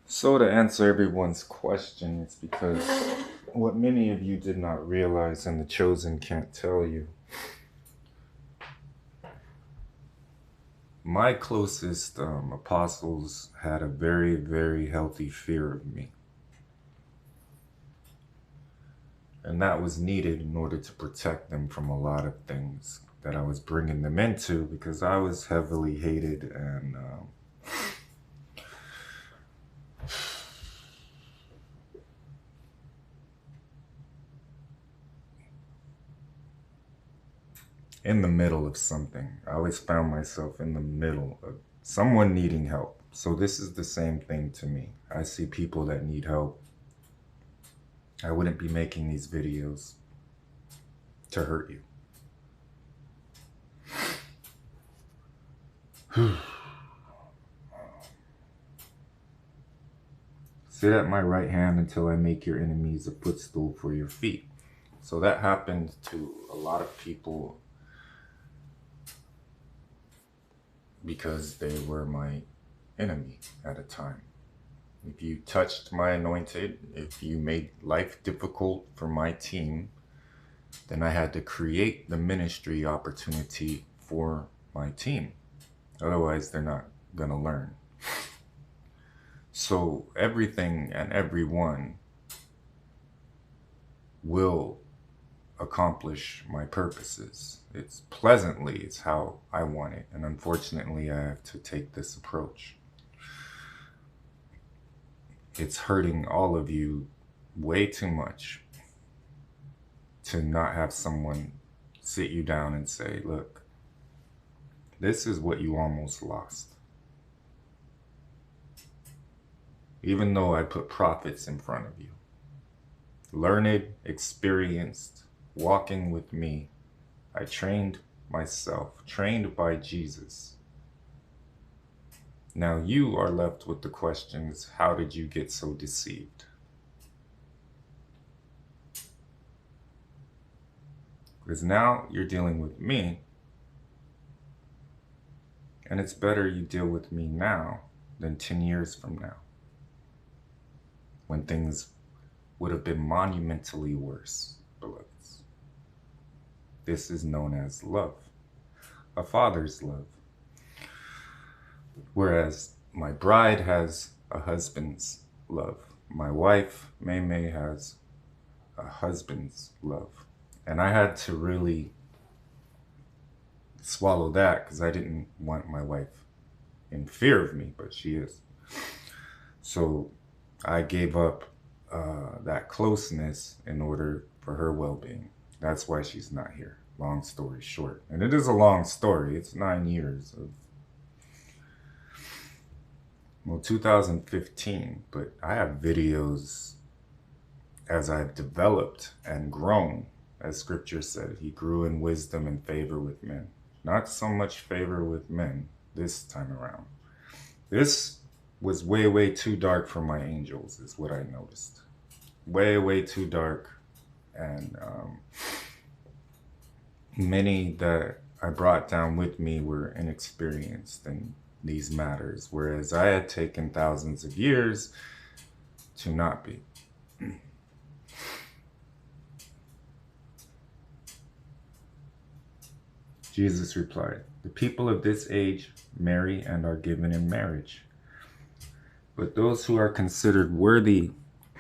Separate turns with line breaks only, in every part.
So to answer everyone's question, it's because what many of you did not realize and the chosen can't tell you. My closest apostles had a very, very healthy fear of me. And that was needed in order to protect them from a lot of things that I was bringing them into, because I was heavily hated and in the middle of something. I always found myself in the middle of someone needing help. So this is the same thing to me. I see people that need help. I wouldn't be making these videos to hurt you. Sit at my right hand until I make your enemies a footstool for your feet. So that happened to a lot of people because they were my enemy at a time. If you touched my anointed, if you made life difficult for my team, then I had to create the ministry opportunity for my team. Otherwise, they're not going to learn. So everything and everyone will accomplish my purposes. It's pleasantly, it's how I want it. And unfortunately, I have to take this approach. It's hurting all of you way too much to not have someone sit you down and say, look, this is what you almost lost. Even though I put prophets in front of you, learned, experienced, walking with me, I trained myself, trained by Jesus. Now you are left with the questions, how did you get so deceived? Because now you're dealing with me, and it's better you deal with me now than 10 years from now, when things would have been monumentally worse, beloveds. This is known as love, a father's love. Whereas my bride has a husband's love. My wife, May May, has a husband's love. And I had to really swallow that because I didn't want my wife in fear of me, but she is. So I gave up that closeness in order for her well-being. That's why she's not here. Long story short. And it is a long story. It's 9 years of 2015, but I have videos as I've developed and grown. As scripture said, he grew in wisdom and favor with men. Not so much favor with men this time around. This was way, way too dark for my angels, is what I noticed. Way, way too dark. And many that I brought down with me were inexperienced in these matters, whereas I had taken thousands of years to not be. Jesus replied, the people of this age marry and are given in marriage. But those who are considered worthy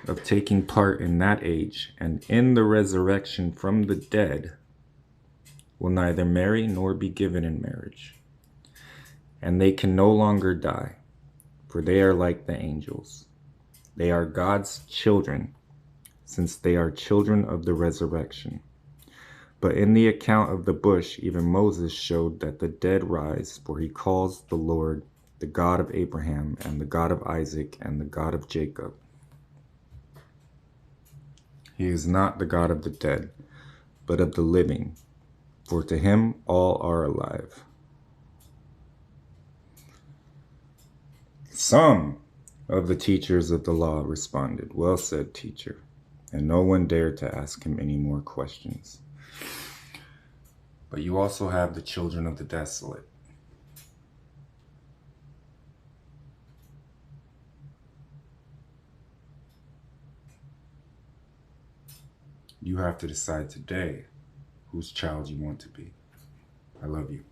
of taking part in that age and in the resurrection from the dead will neither marry nor be given in marriage. And they can no longer die, for they are like the angels. They are God's children, since they are children of the resurrection. But in the account of the bush, even Moses showed that the dead rise, for he calls the Lord the God of Abraham and the God of Isaac and the God of Jacob. He is not the God of the dead, but of the living, for to him all are alive. Some of the teachers of the law responded, well said, teacher, and no one dared to ask him any more questions. But you also have the children of the desolate. You have to decide today whose child you want to be. I love you.